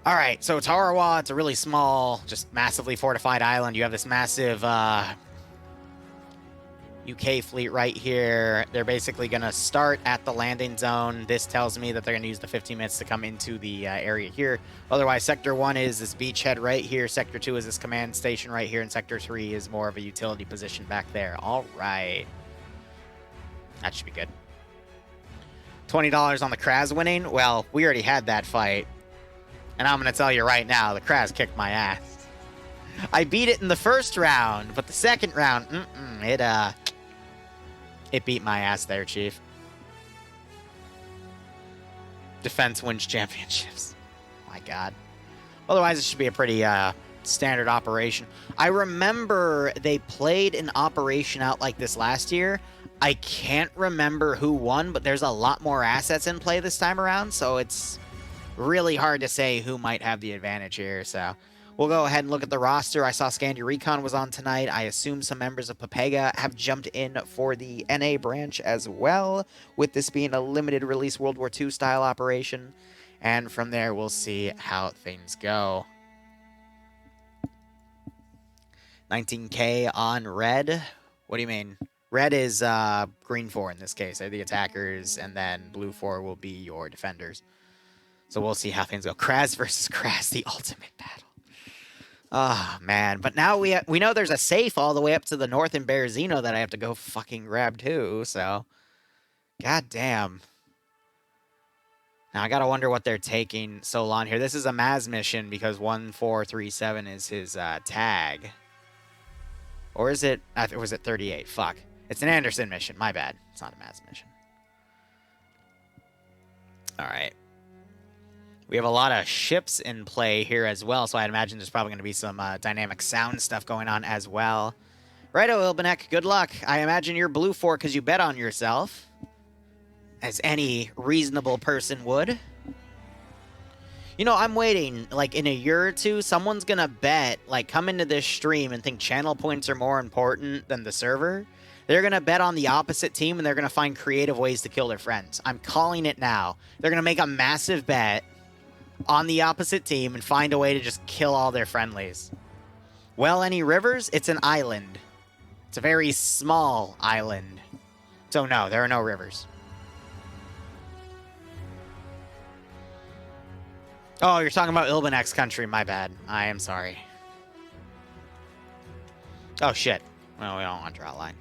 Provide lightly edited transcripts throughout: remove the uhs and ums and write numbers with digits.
All right, so Tarawa, it's a really small, just massively fortified island. You have this massive UK fleet right here. They're basically going to start at the landing zone. This tells me that they're going to use the 15 minutes to come into the area here. Otherwise, Sector 1 is this beachhead right here. Sector 2 is this command station right here. And Sector 3 is more of a utility position back there. All right. That should be good. $20 on the Kraz winning. Well, we already had that fight. And I'm going to tell you right now, the Kraz kicked my ass. I beat it in the first round, but the second round, it beat my ass there, Chief. Defense wins championships. My God. Otherwise, it should be a pretty standard operation. I remember they played an operation out like this last year. I can't remember who won, but there's a lot more assets in play this time around, so it's really hard to say who might have the advantage here. So we'll go ahead and look at the roster. I saw Scandi Recon was on tonight. I assume some members of Papega have jumped in for the NA branch as well, with this being a limited release World War II style operation. And from there, we'll see how things go. 19K on red. What do you mean? Red is green 4 in this case. They're the attackers, and then blue 4 will be your defenders. So we'll see how things go. Kraz versus Kraz, the ultimate battle. Oh, man. But now we know there's a safe all the way up to the north in Berezino that I have to go fucking grab too, so... God damn. Now I gotta wonder what they're taking so long here. This is a Maz mission because 1437 is his tag. Or is it... or was it 38? Fuck. It's an Anderson mission. My bad. It's not a Maz mission. Alright. We have a lot of ships in play here as well, so I'd imagine there's probably going to be some dynamic sound stuff going on as well. Righto, Ilbanek, good luck. I imagine you're blue 4 because you bet on yourself, as any reasonable person would. You know, I'm waiting, like, in a year or two, someone's going to bet, like, come into this stream and think channel points are more important than the server. They're going to bet on the opposite team, and they're going to find creative ways to kill their friends. I'm calling it now. They're going to make a massive bet on the opposite team and find a way to just kill all their friendlies. Well, any rivers? It's an island. It's a very small island. So no, there are no rivers. Oh, you're talking about Ilbanek's country. My bad. I am sorry. Oh, shit. Well, we don't want to draw a line.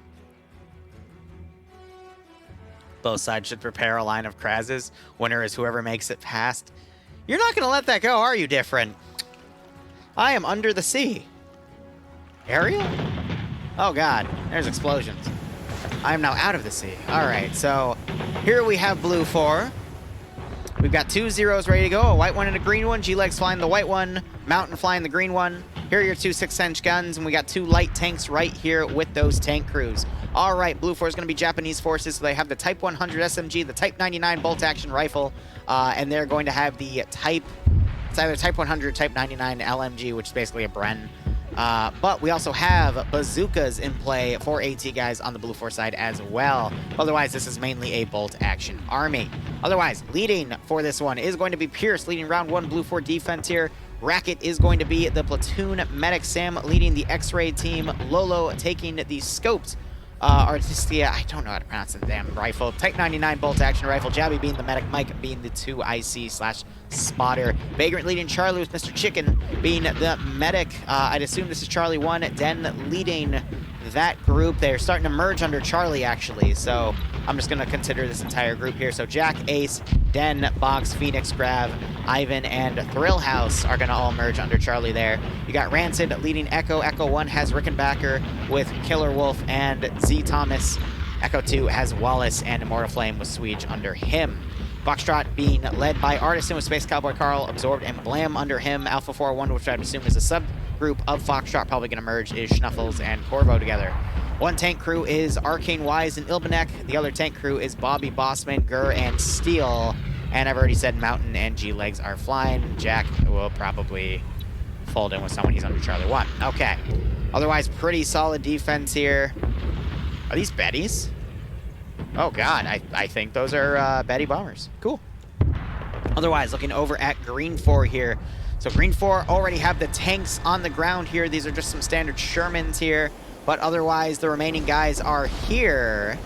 Both sides should prepare a line of Krazes. Winner is whoever makes it past. You're not going to let that go, are you, Different? I am under the sea. Ariel? Oh, God. There's explosions. I am now out of the sea. All right, so here we have blue 4. We've got 2 zeros ready to go, a white one and a green one. G-Legs flying the white one, Mountain flying the green one. Here are your 2 6-inch guns, and we got 2 light tanks right here with those tank crews. All right, blue 4 is going to be Japanese forces, so they have the Type 100 SMG, the Type 99 bolt-action rifle, and they're going to have the Type... It's either Type 100 or Type 99 LMG, which is basically a Bren. But we also have bazookas in play for AT guys on the blue 4 side as well. Otherwise, this is mainly a bolt-action army. Otherwise, leading for this one is going to be Pierce, leading round 1 blue 4 defense here. Racket is going to be the platoon medic. Sam leading the X-ray team. Lolo taking the scoped Artistia, I don't know how to pronounce the damn rifle. Type 99 bolt-action rifle. Jabby being the medic. Mike being the 2 IC/spotter. Vagrant leading Charlie with Mr. Chicken being the medic. I'd assume this is Charlie 1. Den leading that group. They're starting to merge under Charlie, actually. So I'm just going to consider this entire group here. So Jack, Ace, Den, Box, Phoenix, Grav, Ivan, and Thrill House are going to all merge under Charlie there. You got Rancid leading Echo. Echo 1 has Rickenbacker with Killer Wolf and Z Thomas. Echo 2 has Wallace and Immortal Flame with Swede under him. Foxtrot being led by Artisan with Space Cowboy Carl, Absorbed, and Blam under him. Alpha 4-1, which I'd assume is a subgroup of Foxtrot, probably going to merge, is Schnuffles and Corvo together. One tank crew is Arcane Wise and Ilbanek. The other tank crew is Bobby, Bossman, Gur, and Steel. And I've already said Mountain and G-Legs are flying. Jack will probably fold in with someone. He's under Charlie 1. Okay. Otherwise, pretty solid defense here. Are these Bettys? Oh, God. I think those are Betty bombers. Cool. Otherwise, looking over at Green 4 here. So Green 4 already have the tanks on the ground here. These are just some standard Shermans here. But otherwise, the remaining guys are here.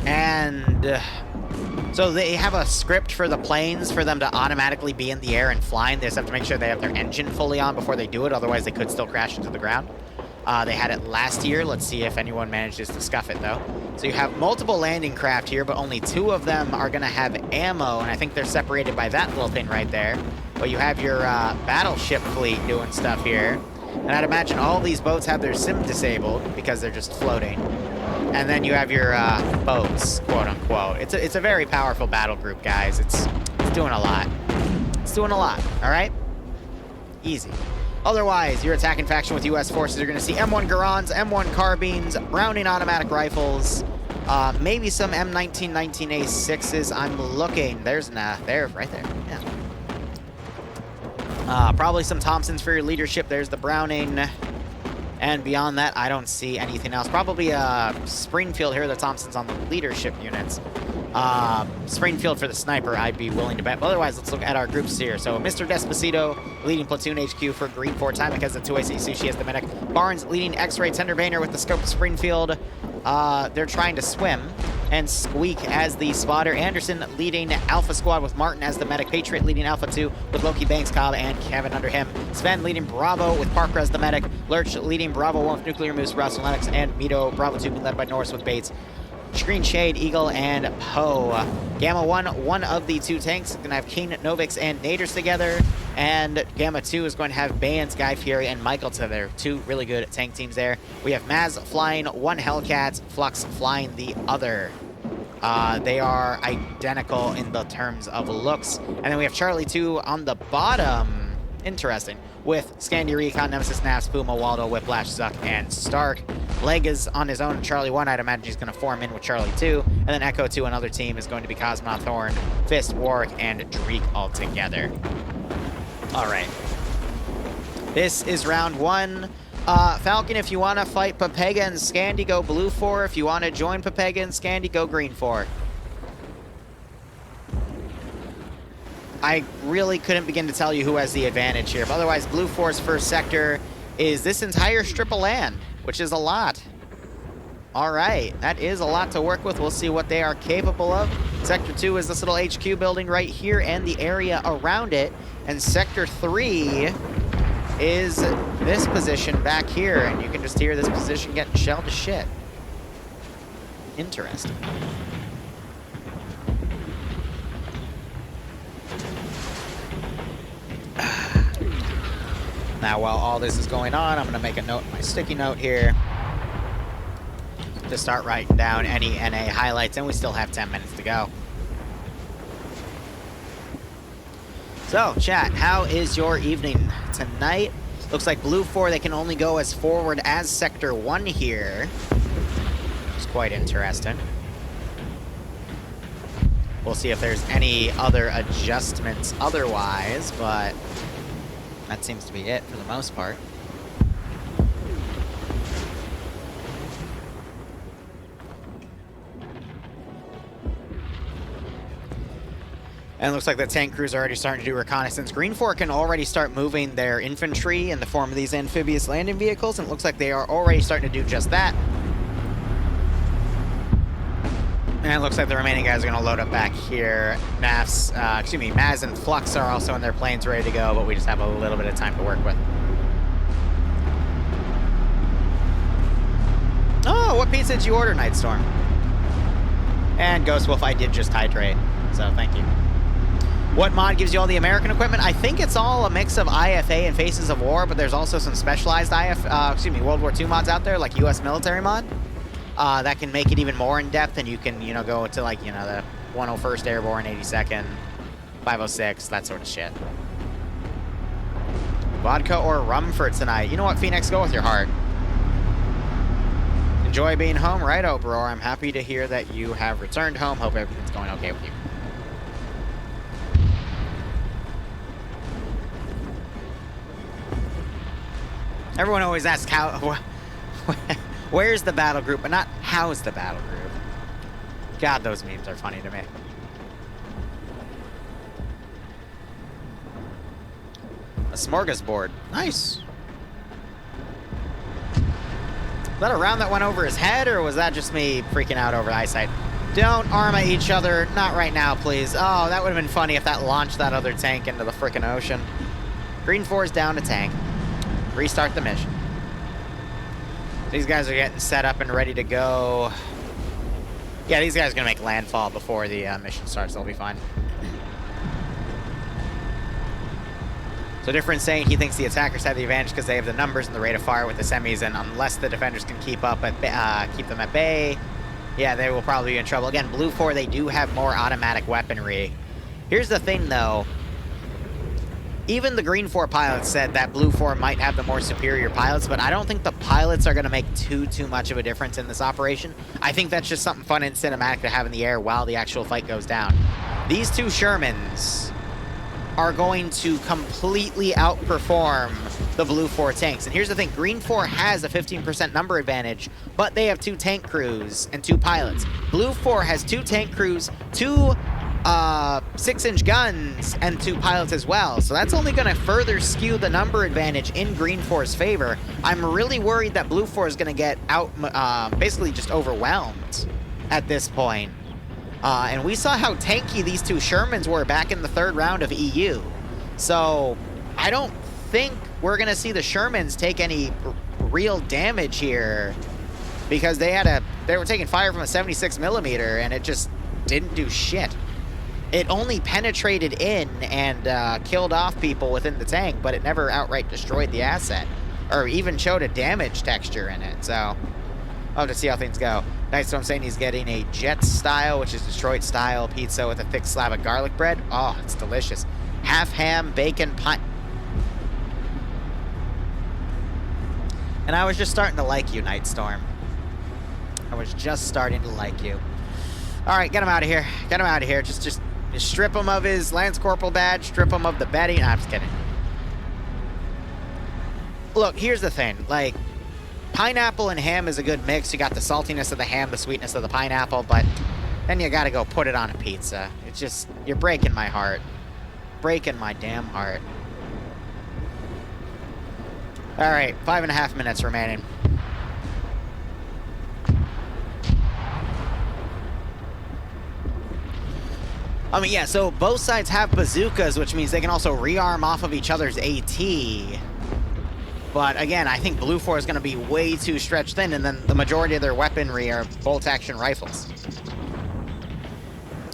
And so they have a script for the planes for them to automatically be in the air and flying. They just have to make sure they have their engine fully on before they do it. Otherwise, they could still crash into the ground. They had it last year. Let's see if anyone manages to scuff it, though. So you have multiple landing craft here, but only 2 of them are going to have ammo, and I think they're separated by that little thing right there. But you have your battleship fleet doing stuff here. And I'd imagine all these boats have their sim disabled because they're just floating. And then you have your boats, quote-unquote. It's a very powerful battle group, guys. It's doing a lot. It's doing a lot, all right? Easy. Otherwise, your attacking faction with U.S. forces are going to see M1 Garans, M1 carbines, Browning automatic rifles, maybe some M19 19A6s. I'm looking. There's there, right there. Yeah. Probably some Thompsons for your leadership. There's the Browning. And beyond that, I don't see anything else. Probably Springfield here, the Thompsons on the leadership units. Springfield for the sniper, I'd be willing to bet. But otherwise, let's look at our groups here. So Mr. Despacito leading Platoon HQ for Green 4 time because the 2AC Sushi has the medic. Barnes leading X-Ray Tender Banner with the scope of Springfield. They're trying to swim. And Squeak as the spotter. Anderson leading Alpha Squad with Martin as the medic. Patriot leading Alpha 2 with Loki, Banks, Cobb, and Kevin under him. Sven leading Bravo with Parker as the medic. Lurch leading Bravo 1 with Nuclear Moose, Russell Lennox, and Mito. Bravo 2 being led by Norris with Bates. Screen Shade, Eagle, and Poe. Gamma 1, one of the 2 tanks, is going to have King, Novix, and Naders together. And Gamma 2 is going to have Bands, Guy Fieri, and Michael together. 2 really good tank teams there. We have Maz flying 1 Hellcat, Flux flying the other. They are identical in the terms of looks. And then we have Charlie 2 on the bottom. Interesting. With Scandy, Recon, Nemesis, Naps, Puma, Waldo, Whiplash, Zuck, and Stark. Leg is on his own. Charlie 1, I'd imagine he's going to form in with Charlie 2. And then Echo 2, another team, is going to be Cosmonaut, Thorn, Fist, Warwick, and Dreek all together. All right. This is round 1. Falcon, if you want to fight Papega and Scandy, go Blue 4. If you want to join Papega and Scandy, go Green 4. I really couldn't begin to tell you who has the advantage here. But otherwise, Blue 4's first sector is this entire strip of land, which is a lot. All right, that is a lot to work with. We'll see what they are capable of. Sector 2 is this little HQ building right here and the area around it. And Sector 3 is this position back here. And you can just hear this position getting shelled to shit. Interesting. Now, while all this is going on, I'm going to make a note in my sticky note here to start writing down any NA highlights, and we still have 10 minutes to go. So, chat, how is your evening tonight? Looks like Blue 4, they can only go as forward as Sector 1 here. It's quite interesting. We'll see if there's any other adjustments otherwise, but that seems to be it for the most part. And it looks like the tank crews are already starting to do reconnaissance. Green 4 can already start moving their infantry in the form of these amphibious landing vehicles, and it looks like they are already starting to do just that. And it looks like the remaining guys are going to load up back here. Maz and Flux are also in their planes ready to go, but we just have a little bit of time to work with. Oh, what pizza did you order, Nightstorm? And Ghost Wolf, I did just hydrate, so thank you. What mod gives you all the American equipment? I think it's all a mix of IFA and Faces of War, but there's also some specialized World War II mods out there, like US military mod. That can make it even more in-depth, and you can, go to, like, the 101st Airborne, 82nd, 506, that sort of shit. Vodka or rum for tonight? You know what, Phoenix? Go with your heart. Enjoy being home, right, Oberor? I'm happy to hear that you have returned home. Hope everything's going okay with you. Everyone always asks where's the battle group, but not how's the battle group. God, those memes are funny to me. A smorgasbord. Nice. Was that a round that went over his head, or was that just me freaking out over eyesight? Don't Arma each other. Not right now, please. Oh, that would have been funny if that launched that other tank into the frickin' ocean. Green 4 is down to tank. Restart the mission. These guys are getting set up and ready to go. Yeah, these guys are going to make landfall before the mission starts. They'll be fine. So Different saying he thinks the attackers have the advantage because they have the numbers and the rate of fire with the semis, and unless the defenders can keep them at bay, yeah, they will probably be in trouble. Again, Blue 4, they do have more automatic weaponry. Here's the thing, though. Even the Green 4 pilots said that Blue 4 might have the more superior pilots, but I don't think the pilots are going to make too much of a difference in this operation. I think that's just something fun and cinematic to have in the air while the actual fight goes down. These two Shermans are going to completely outperform the Blue 4 tanks. And here's the thing, Green 4 has a 15% number advantage, but they have 2 tank crews and 2 pilots. Blue 4 has 2 tank crews, 2 6-inch guns, and 2 pilots as well. So that's only going to further skew the number advantage in Green 4's favor. I'm really worried that Blue 4 is going to get out, basically just overwhelmed at this point. And we saw how tanky these 2 Shermans were back in the 3rd round of EU. So I don't think we're going to see the Shermans take any real damage here, because they were taking fire from a 76mm and it just didn't do shit. It only penetrated in and killed off people within the tank, but it never outright destroyed the asset or even showed a damage texture in it. So I'll have to see how things go. Nice, so I'm saying he's getting a jet style, which is Detroit style pizza with a thick slab of garlic bread. Oh, it's delicious. Half ham, bacon, pie. And I was just starting to like you, Nightstorm. I was just starting to like you. All right, get him out of here. Get him out of here. Just strip him of his Lance Corporal badge, strip him of the Betty. Nah, I'm just kidding. Look, here's the thing. Like, pineapple and ham is a good mix. You got the saltiness of the ham, the sweetness of the pineapple, but then you gotta go put it on a pizza. It's just, you're breaking my heart. Breaking my damn heart. All right, 5.5 minutes remaining. I mean, yeah, so both sides have bazookas, which means they can also rearm off of each other's AT. But again, I think Blue 4 is going to be way too stretched thin, and then the majority of their weaponry are bolt-action rifles.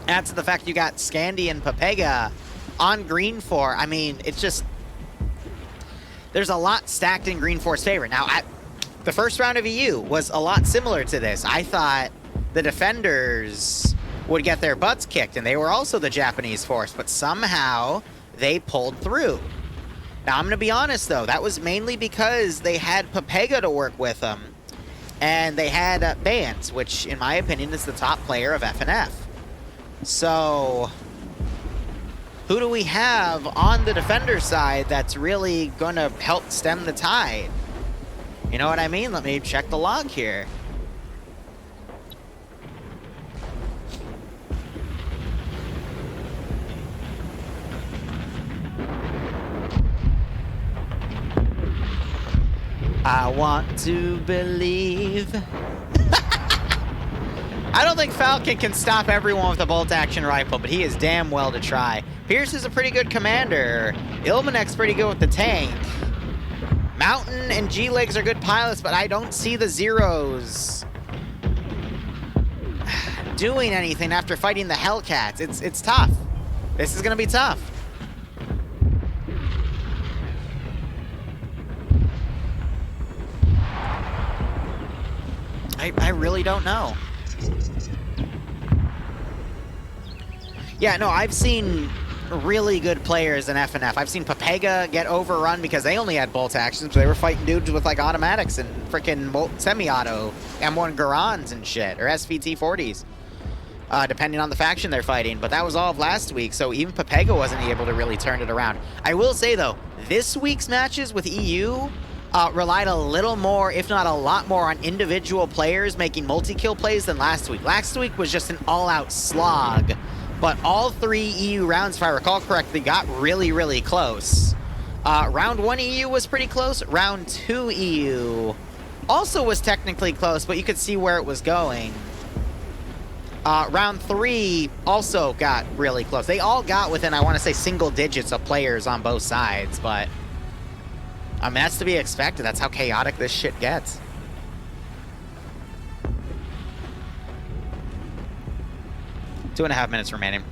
Add to the fact you got Scandi and Pepega on Green 4. I mean, it's just... there's a lot stacked in Green 4's favor. Now, the first round of EU was a lot similar to this. I thought the defenders would get their butts kicked, and they were also the Japanese force, but somehow they pulled through. Now, I'm going to be honest, though. That was mainly because they had Pepega to work with them, and they had Bans, which, in my opinion, is the top player of FNF. So, who do we have on the defender side that's really going to help stem the tide? You know what I mean? Let me check the log here. I want to believe. I don't think Falcon can stop everyone with a bolt-action rifle, but he is damn well to try. Pierce is a pretty good commander. Ilmenek's pretty good with the tank. Mountain and G-Legs are good pilots, but I don't see the Zeros doing anything after fighting the Hellcats. It's tough. This is going to be tough. I really don't know. Yeah, no, I've seen really good players in FNF. I've seen Pepega get overrun because they only had bolt actions, but they were fighting dudes with like automatics and freaking semi-auto M1 Garans and shit, or SVT-40s, depending on the faction they're fighting. But that was all of last week, so even Pepega wasn't able to really turn it around. I will say, though, this week's matches with EU relied a little more, if not a lot more, on individual players making multi-kill plays than last week. Last week was just an all-out slog, but all 3 EU rounds, if I recall correctly, got really, really close. Round 1 EU was pretty close. Round 2 EU also was technically close, but you could see where it was going. Round 3 also got really close. They all got within, I want to say, single digits of players on both sides, but I mean, that's to be expected. That's how chaotic this shit gets. Two and a half minutes remaining.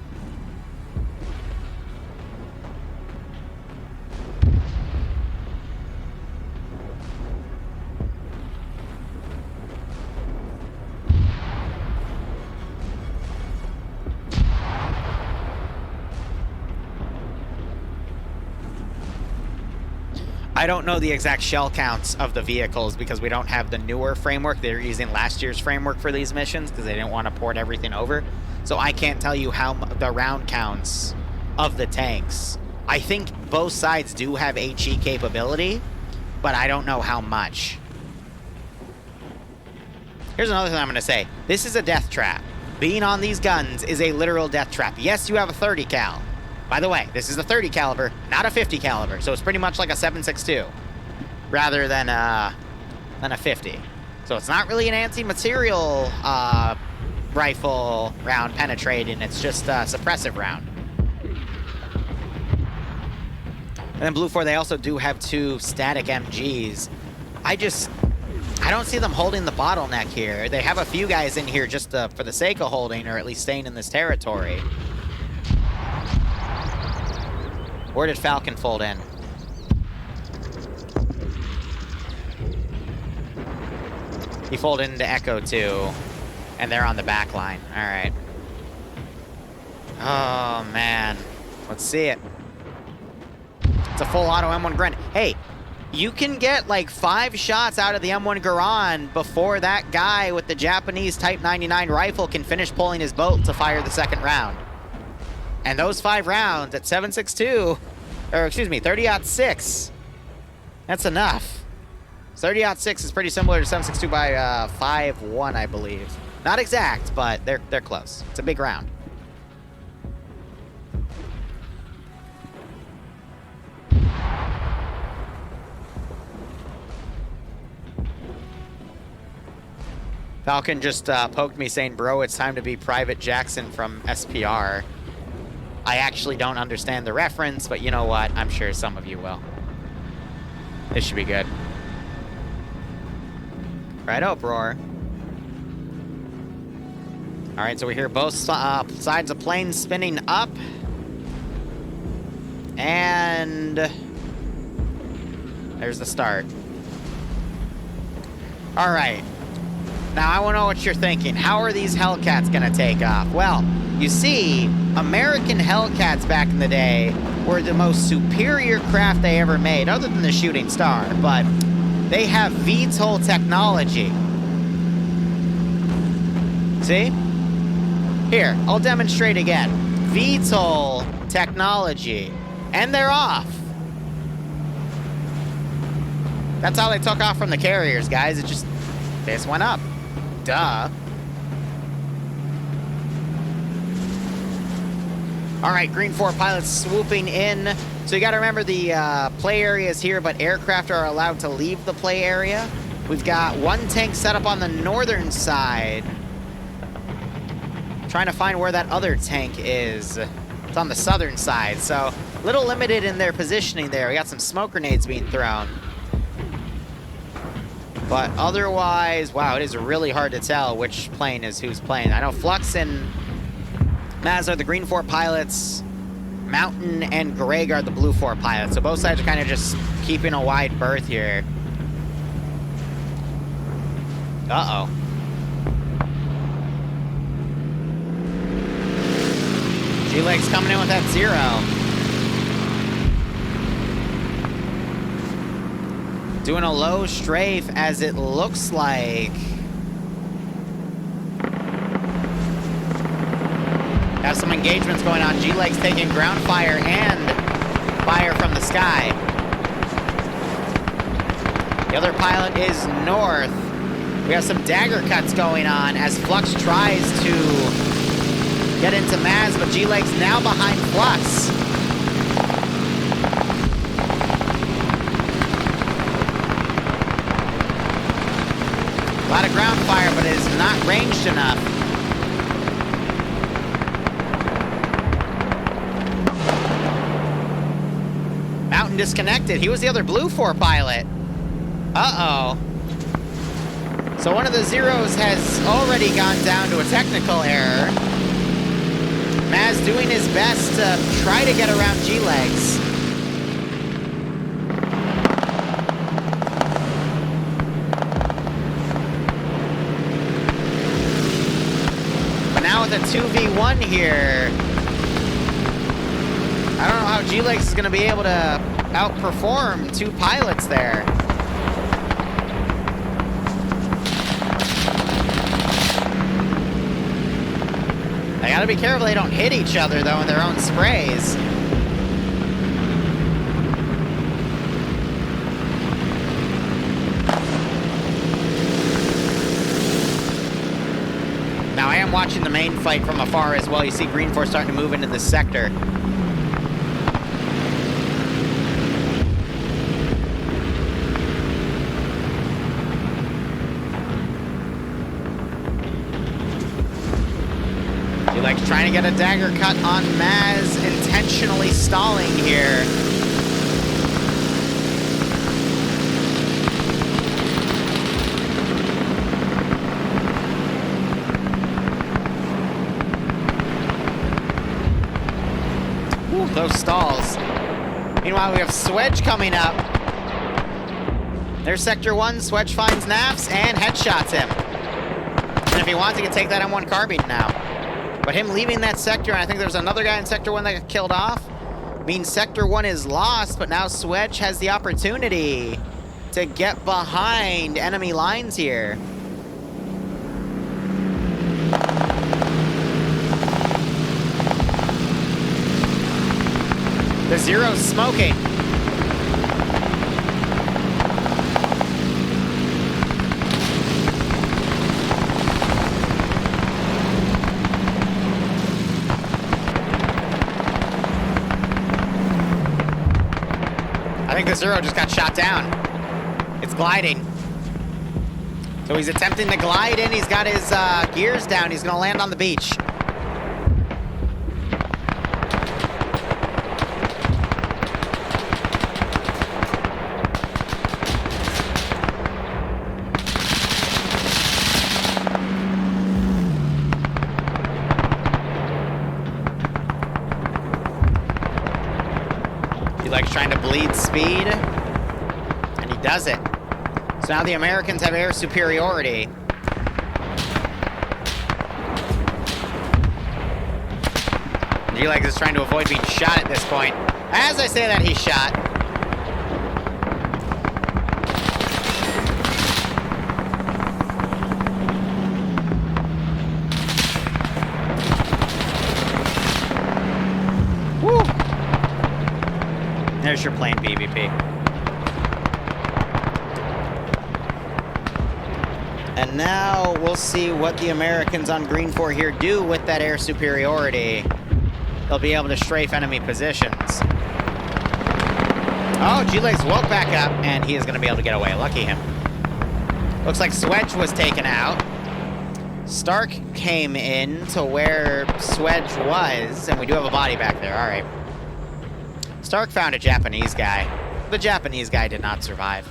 I don't know the exact shell counts of the vehicles because we don't have the newer framework. They're using last year's framework for these missions because they didn't want to port everything over. So I can't tell you how the round counts of the tanks. I think both sides do have HE capability, but I don't know how much. Here's another thing I'm going to say. This is a death trap. Being on these guns is a literal death trap. Yes, you have a 30 cal. By the way, this is a 30 caliber, not a 50 caliber, so it's pretty much like a 7.62 rather than a 50. So it's not really an anti-material rifle round penetrating, it's just a suppressive round. And then Blue 4, they also do have 2 static MGs. I don't see them holding the bottleneck here. They have a few guys in here just for the sake of holding, or at least staying in this territory. Where did Falcon fold in? He folded into Echo 2, and they're on the back line. All right. Oh, man. Let's see it. It's a full auto M1 Garand. Hey, you can get like 5 shots out of the M1 Garand before that guy with the Japanese Type 99 rifle can finish pulling his bolt to fire the second round. And those 5 rounds at 7.62, or excuse me, 30-06, that's enough. 30-06 is pretty similar to 7.62 by 5.1, I believe. Not exact, but they're close. It's a big round. Falcon just poked me saying, bro, it's time to be Private Jackson from SPR. I actually don't understand the reference, but you know what? I'm sure some of you will. This should be good. Right up, Roar. All right, so we hear both sides of planes spinning up. And there's the start. All right. Now, I want to know what you're thinking. How are these Hellcats going to take off? Well, you see, American Hellcats back in the day were the most superior craft they ever made, other than the Shooting Star, but they have VTOL technology. See? Here, I'll demonstrate again. VTOL technology. And they're off. That's how they took off from the carriers, guys. It just, they just went up. Duh. All right, Green 4 pilots swooping in. So you got to remember the play area is here, but aircraft are allowed to leave the play area. We've got 1 tank set up on the northern side. Trying to find where that other tank is. It's on the southern side, so a little limited in their positioning there. We got some smoke grenades being thrown. But otherwise, wow, it is really hard to tell which plane is who's playing. I know Flux and Maz are the Green 4 pilots. Mountain and Greg are the Blue 4 pilots. So both sides are kind of just keeping a wide berth here. Uh-oh. G-Leg's coming in with that 0. Doing a low strafe as it looks like. Have some engagements going on. G-Leg's taking ground fire and fire from the sky. The other pilot is north. We have some dagger cuts going on as Flux tries to get into Maz, but G-Leg's now behind Flux. lot of ground fire, but it is not ranged enough. Mountain disconnected. He was the other Blue 4 pilot. Uh-oh. So one of the Zeros has already gone down to a technical error. Maz doing his best to try to get around G-Legs. But now with a 2v1 here, I don't know how G-Legs is going to be able to outperform two pilots there. They gotta be careful they don't hit each other, though, in their own sprays. Now, I am watching the main fight from afar as well. You see Green Force starting to move into this sector. Like trying to get a dagger cut on Maz, intentionally stalling here. Ooh, those stalls. Meanwhile, we have Swedge coming up. There's Sector 1, Swedge finds Naps and headshots him. And if he wants, he can take that M1 carbine now. But him leaving that sector, and I think there's another guy in Sector 1 that got killed off, means Sector 1 is lost, but now Swedge has the opportunity to get behind enemy lines here. The Zero's smoking. I think the Zero just got shot down. It's gliding. So he's attempting to glide in. He's got his gears down. He's going to land on the beach. He likes trying to bleed speed, and he does it. So now the Americans have air superiority. G-Legs is trying to avoid being shot at this point. As I say that, he's shot. Woo! There's your plane, BVP. And now we'll see what the Americans on Green 4 here do with that air superiority. They'll be able to strafe enemy positions. Oh, G-Legs woke back up, and he is going to be able to get away. Lucky him. Looks like Swedge was taken out. Stark came in to where Swedge was, and we do have a body back there. All right. Stark found a Japanese guy. The Japanese guy did not survive.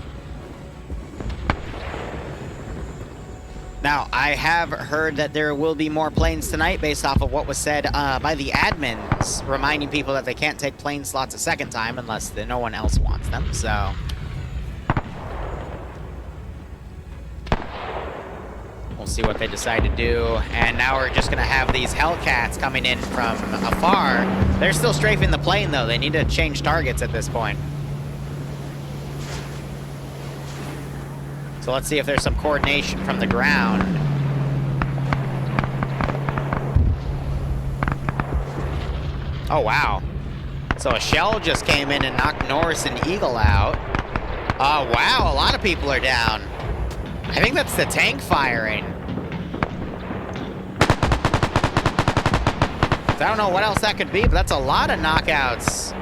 Now, I have heard that there will be more planes tonight based off of what was said by the admins, reminding people that they can't take plane slots a second time unless no one else wants them, so... we'll see what they decide to do. And now we're just going to have these Hellcats coming in from afar. They're still strafing the plane, though. They need to change targets at this point. So let's see if there's some coordination from the ground. Oh, wow. So a shell just came in and knocked Norris and Eagle out. Oh, wow. A lot of people are down. I think that's the tank firing. I don't know what else that could be, but that's a lot of knockouts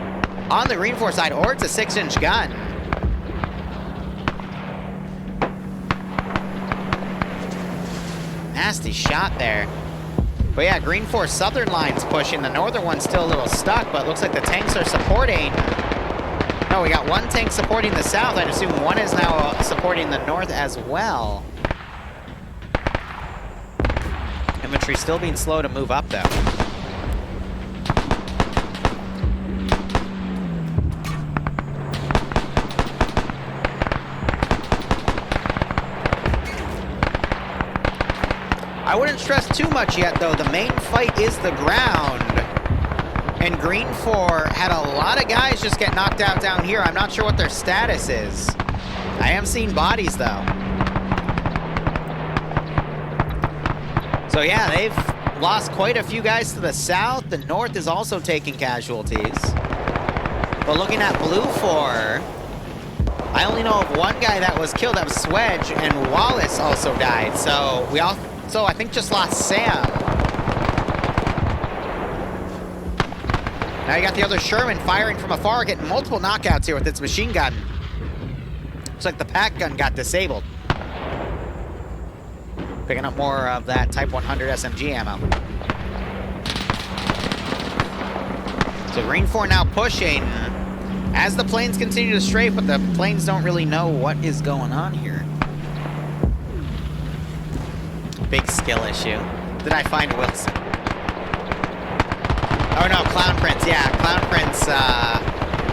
on the Green 4 side, or it's a 6-inch gun. Nasty shot there. But yeah, Green 4 southern line's pushing. The northern one's still a little stuck, but looks like the tanks are supporting. No, we got one tank supporting the south. I'd assume one is now supporting the north as well. Infantry still being slow to move up, though. I wouldn't stress too much yet, though. The main fight is the ground. And Green 4 had a lot of guys just get knocked out down here. I'm not sure what their status is. I am seeing bodies, though. So yeah, they've lost quite a few guys to the south. The north is also taking casualties. But looking at Blue 4, I only know of one guy that was killed. That was Swedge, and Wallace also died. So we also, I think, just lost Sam. Now you got the other Sherman firing from afar, getting multiple knockouts here with its machine gun. Looks like the pack gun got disabled. Picking up more of that Type 100 SMG ammo. So Green 4 now pushing as the planes continue to strafe, but the planes don't really know what is going on here. Big skill issue. Did I find Wilson? Oh no, Clown Prince, yeah. Clown Prince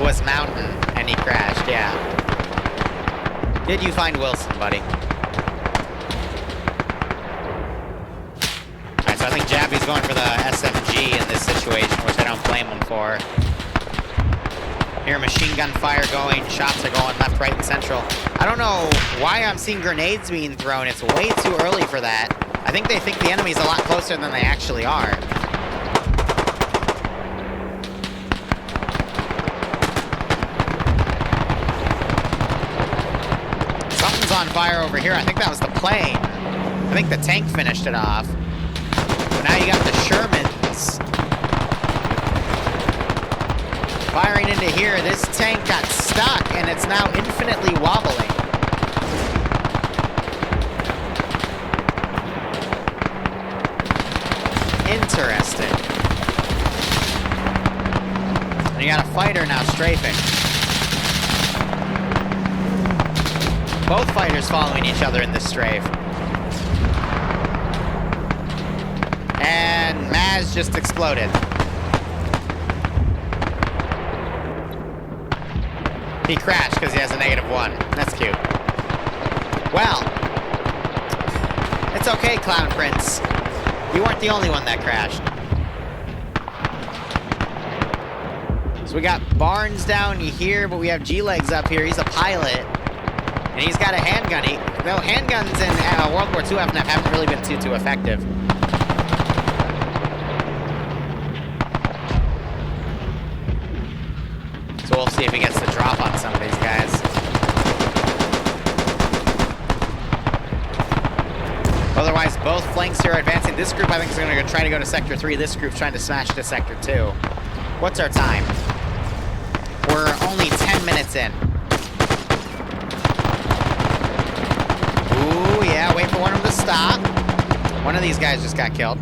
was mountain and he crashed, yeah. Did you find Wilson, buddy? Alright, so I think Jabby's going for the SMG in this situation, which I don't blame him for. Hear machine gun fire going, shots are going left, right, and central. I don't know why I'm seeing grenades being thrown. It's way too early for that. I think they think the enemy's a lot closer than they actually are. Something's on fire over here. I think that was the plane. I think the tank finished it off. So now you got the Shermans firing into here. This tank got stuck and it's now infinitely wobbling. Interesting. And you got a fighter now strafing. Both fighters following each other in this strafe. And Maz just exploded. He crashed because he has a -1. That's cute. Well, it's okay, Clown Prince. You weren't the only one that crashed. So we got Barnes down here, but we have G-Legs up here. He's a pilot. And he's got a handgun. No, handguns in World War II haven't really been too effective. So we'll see if he gets the drop on some of these guys. Otherwise, both flanks here are advancing. This group, I think, is going to try to go to Sector 3. This group's trying to smash to Sector 2. What's our time? We're only 10 minutes in. Ooh, yeah, wait for one of them to stop. One of these guys just got killed.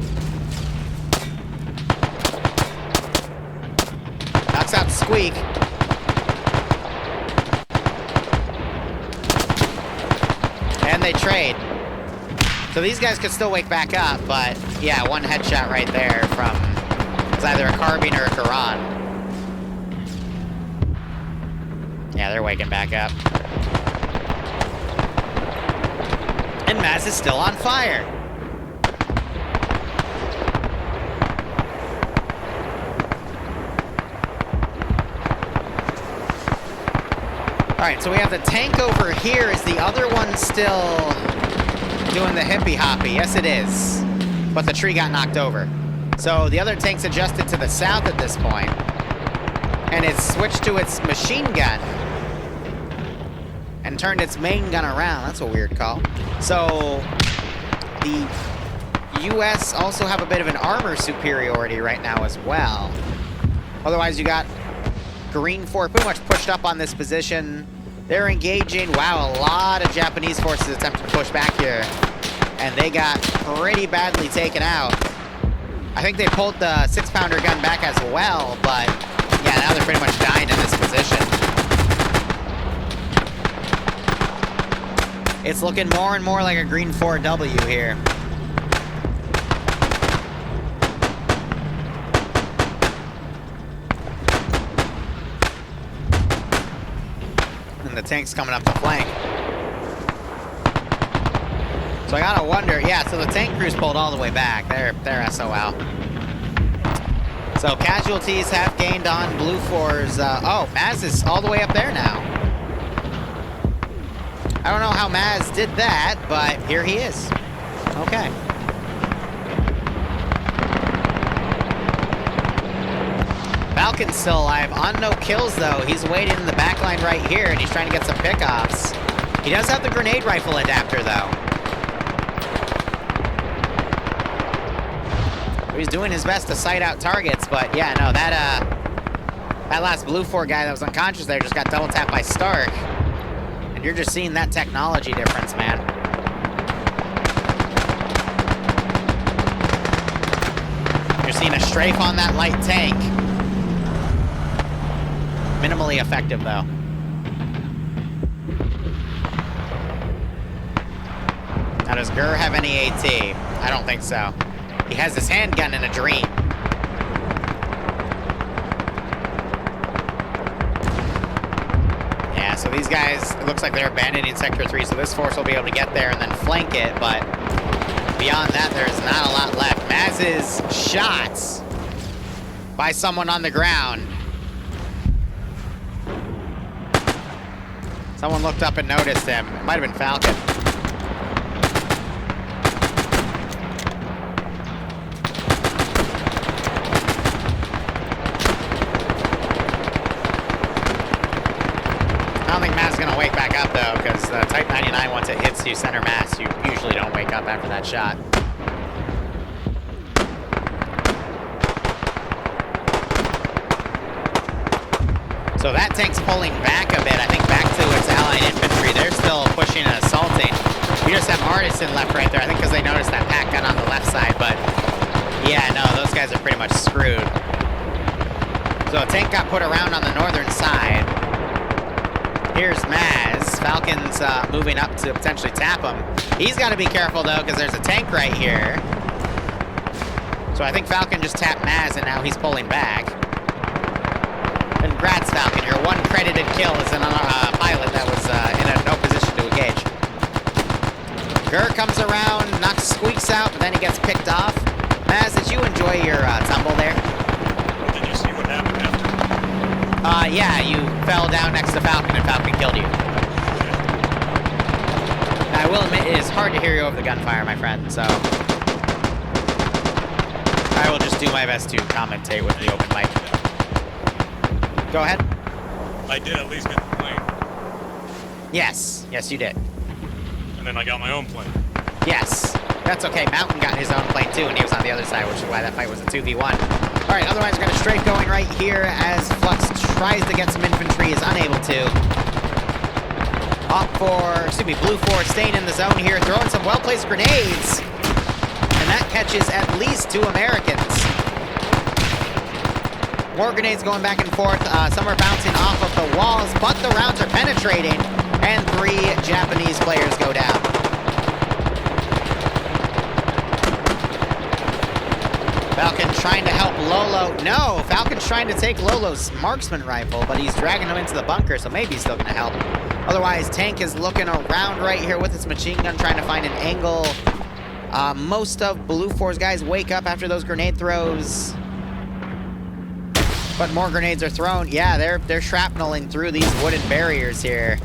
Knocks out Squeak. And they trade. So these guys could still wake back up, but yeah, one headshot right there from, it's either a carbine or a Quran. Yeah, they're waking back up. And Maz is still on fire. Alright, so we have the tank over here. Is the other one still doing the hippie hoppy? Yes, it is. But the tree got knocked over. So the other tank's adjusted to the south at this point. And it's switched to its machine gun. And turned its main gun around. That's a weird call. So the US also have a bit of an armor superiority right now as well. Otherwise, you got Green 4 pretty much pushed up on this position. They're engaging. Wow, a lot of Japanese forces attempting to push back here. and they got pretty badly taken out. I think they pulled the 6-pounder gun back as well, but yeah, now they're pretty much dying in this position. It's looking more and more like a green 4W here. And the tank's coming up the flank. So I gotta wonder, yeah, so the tank crew's pulled all the way back. They're SOL. So casualties have gained on Blue 4's, oh, Maz is all the way up there now. I don't know how Maz did that, but here he is. Okay. Falcon's still alive, on no kills though. He's waiting in the back line right here, and he's trying to get some pickoffs. He does have the grenade rifle adapter though. He's doing his best to sight out targets, but yeah, no, that last Blue 4 guy that was unconscious there just got double tapped by Stark. And you're just seeing that technology difference, man. You're seeing a strafe on that light tank. Minimally effective, though. Now, does Gurr have any AT? I don't think so. He has his handgun in a dream. Yeah, so these guys, it looks like they're abandoning Sector 3, so this force will be able to get there and then flank it, but beyond that, there's not a lot left. Maz's shots by someone on the ground. Someone looked up and noticed him. It might have been Falcon. I don't think Matt's gonna wake back up though, because Type 99, once it hits you center mass, you usually don't wake up after that shot. So that tank's pulling back a bit, I think back to its allied infantry. They're still pushing and assaulting. You just have Artisan left right there, I think because they noticed that pack gun on the left side, but yeah, no, those guys are pretty much screwed. So a tank got put around on the northern side. Here's Maz. Falcon's moving up to potentially tap him. He's got to be careful, though, because there's a tank right here. So I think Falcon just tapped Maz, and now he's pulling back. Congrats, Falcon. Your one credited kill is a pilot that was in no position to engage. Gurr comes around, knocks Squeaks out, but then he gets picked off. Maz, did you enjoy your tumble there? Did you see what happened after? Yeah, you fell down next to Falcon and Falcon killed you. I will admit, it is hard to hear you over the gunfire, my friend, so I will just do my best to commentate with the open mic. Go ahead. I did at least get the plane. Yes, yes you did. And then I got my own plane. Yes, that's okay. Mountain got his own plane too, and he was on the other side, which is why that fight was a 2v1. All right, otherwise we're gonna strafe going right here as Flux tries to get some infantry, is unable to. Blue 4 staying in the zone here, throwing some well-placed grenades. And that catches at least 2 Americans. More grenades going back and forth. Some are bouncing off of the walls, but the rounds are penetrating. And 3 Japanese players go down. Falcon trying to help Lolo. No, Falcon's trying to take Lolo's marksman rifle, but he's dragging him into the bunker, so maybe he's still going to help. Otherwise, Tank is looking around right here with his machine gun, trying to find an angle. Most of Blue 4's guys wake up after those grenade throws. But more grenades are thrown. Yeah, they're shrapneling through these wooden barriers here.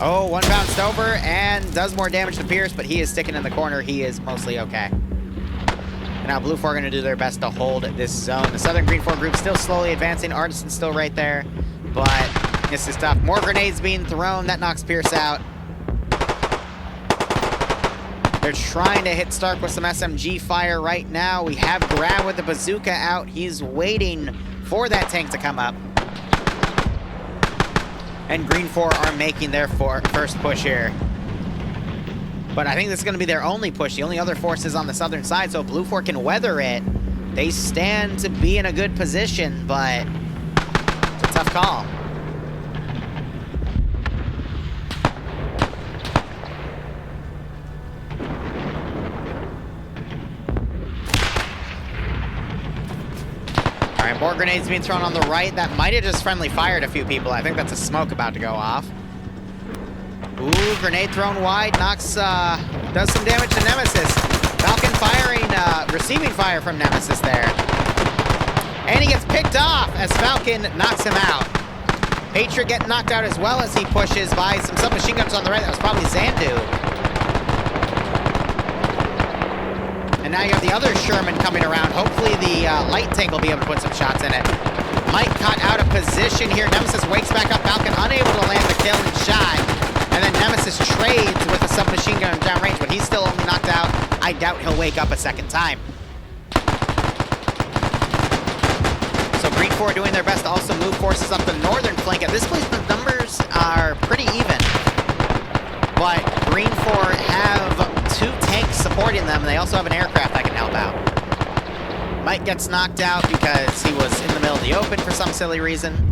Oh, one bounced over and does more damage to Pierce, but he is sticking in the corner. He is mostly okay. And now Blue 4 are going to do their best to hold this zone. The Southern Green 4 group still slowly advancing. Artisan's still right there, but this is tough. More grenades being thrown. That knocks Pierce out. They're trying to hit Stark with some SMG fire right now. We have Grab with the bazooka out. He's waiting for that tank to come up. And Green 4 are making their first push here. But I think this is going to be their only push. The only other force is on the southern side, so if Blue 4 can weather it, they stand to be in a good position, but it's a tough call. All right, more grenades being thrown on the right. That might have just friendly fired a few people. I think that's a smoke about to go off. Ooh, grenade thrown wide, knocks, does some damage to Nemesis. Falcon firing, receiving fire from Nemesis there. And he gets picked off as Falcon knocks him out. Patriot getting knocked out as well as he pushes by some submachine guns on the right. That was probably Zandu. And now you have the other Sherman coming around. Hopefully the light tank will be able to put some shots in it. Mike caught out of position here. Nemesis wakes back up. Falcon unable to land the killing shot. And then Nemesis trades with a submachine gun downrange, but he's still only knocked out. I doubt he'll wake up a second time. So Green 4 doing their best to also move forces up the northern flank. At this place, the numbers are pretty even. But Green 4 have 2 tanks supporting them, and they also have an aircraft that can help out. Mike gets knocked out because he was in the middle of the open for some silly reason.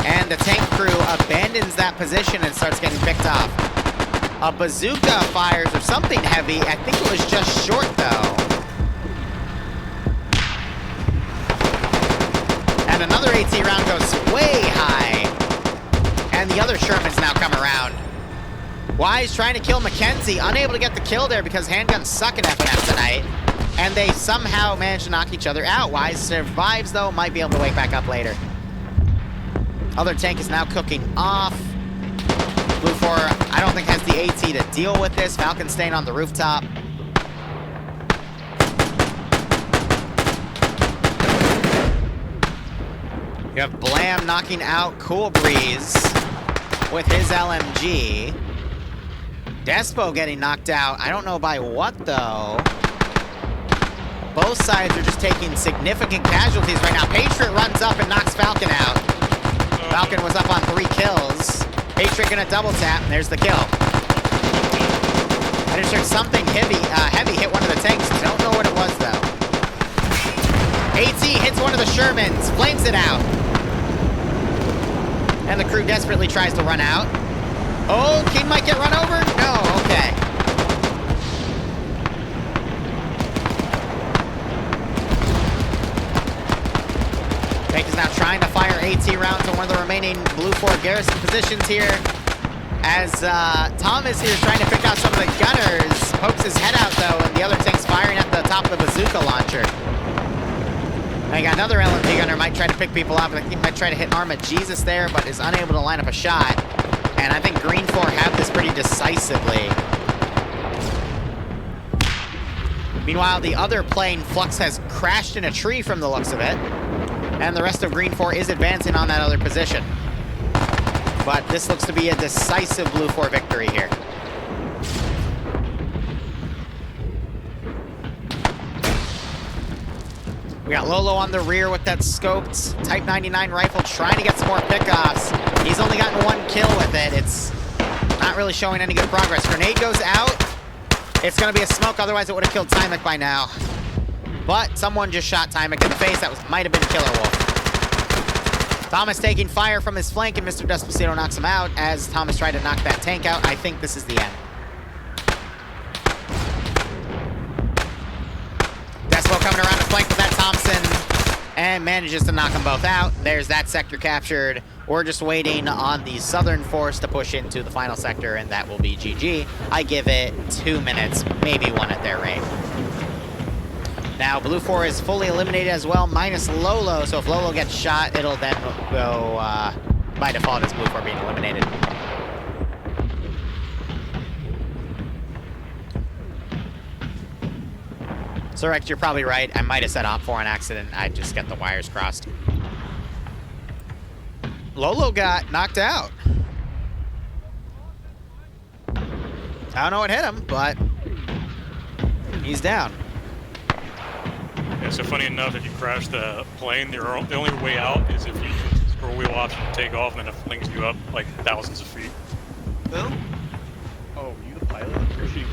And the tank crew abandons that position and starts getting picked off. A bazooka fires or something heavy. I think it was just short, though. And another AT round goes way high. And the other Shermans now come around. Wise trying to kill Mackenzie. Unable to get the kill there because handguns suck at FNF tonight. And they somehow manage to knock each other out. Wise survives, though. Might be able to wake back up later. Other tank is now cooking off. Blue 4, I don't think has the AT to deal with this. Falcon staying on the rooftop. You have Blam knocking out Cool Breeze with his LMG. Despo getting knocked out. I don't know by what, though. Both sides are just taking significant casualties right now. Patriot runs up and knocks Falcon out. Falcon was up on 3 kills. Patriot gonna double tap, and there's the kill. I just heard something heavy hit one of the tanks. Don't know what it was, though. AT hits one of the Shermans, flames it out. And the crew desperately tries to run out. Oh, King might get run over? No, okay. Tank is now trying to fire AT rounds on one of the remaining Blue 4 garrison positions here. As Thomas here is trying to pick out some of the gunners. Pokes his head out, though, and the other tank's firing at the top of the bazooka launcher. I got another LMG gunner, might try to pick people up. I think he might try to hit Arma Jesus there, but is unable to line up a shot. And I think Green 4 have this pretty decisively. Meanwhile, the other plane, Flux, has crashed in a tree from the looks of it. And the rest of Green 4 is advancing on that other position. But this looks to be a decisive Blue 4 victory here. We got Lolo on the rear with that scoped Type 99 rifle, trying to get some more pickoffs. He's only gotten 1 kill with it. It's not really showing any good progress. Grenade goes out. It's going to be a smoke, otherwise it would have killed Tymic by now. But someone just shot Tymic in the face. That might have been Killer Wolf. Thomas taking fire from his flank, and Mr. Despacito knocks him out as Thomas tried to knock that tank out. I think this is the end. Despo coming around the flank with that Thompson and manages to knock them both out. There's that sector captured. We're just waiting on the southern force to push into the final sector, and that will be GG. I give it 2 minutes, maybe 1 at their rate. Now, Blue 4 is fully eliminated as well, minus Lolo. So if Lolo gets shot, it'll then go by default as Blue 4 being eliminated. So Rex, you're probably right. I might have said Op 4 on accident. I just got the wires crossed. Lolo got knocked out. I don't know what hit him, but he's down. Yeah, so funny enough, if you crash the plane, the only way out is if you use the scroll wheel option to take off, and then it flings you up like thousands of feet. Who? Oh, you the pilot? You're shooting.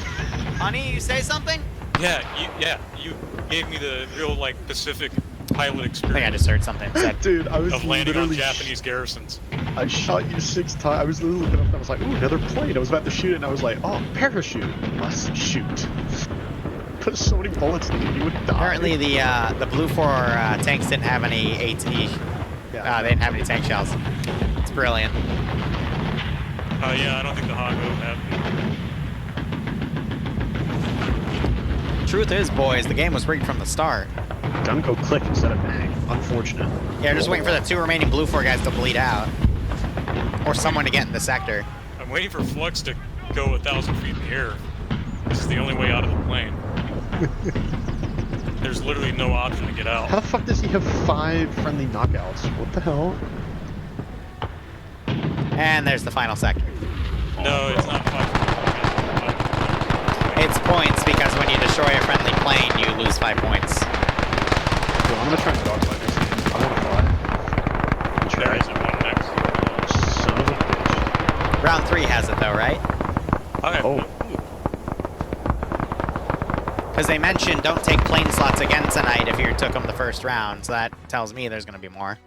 Honey, you say something? You gave me the real like Pacific pilot I think I experience just heard something said. Dude, I was of landing on literally Japanese garrisons. I shot you 6 times. I was literally looking up and I was like, ooh, another plane. I was about to shoot it and I was like, oh, parachute. Must shoot. Put so many bullets in you, you would die. Apparently the Blue 4 tanks didn't have any AT. Yeah. They didn't have any tank shells. It's brilliant. Yeah, I don't think the Hago have. Truth is, boys, the game was rigged from the start. Gun go click instead of bang. Unfortunate. Yeah, just waiting for the 2 remaining Blue 4 guys to bleed out. Or someone to get in the sector. I'm waiting for Flux to go 1,000 feet in the air. This is the only way out of the plane. There's literally no option to get out. How the fuck does he have 5 friendly knockouts? What the hell? And there's the final sector. No, it's not 5. It's points because when you destroy a friendly plane, you lose 5 points. Yo, I'm gonna try and dogfight this thing. I wanna fly. There isn't one next. Son of a bitch. Round 3 has it though, right? Okay. Oh. Because they mentioned don't take plane slots again tonight if you took them the first round, so that tells me there's going to be more.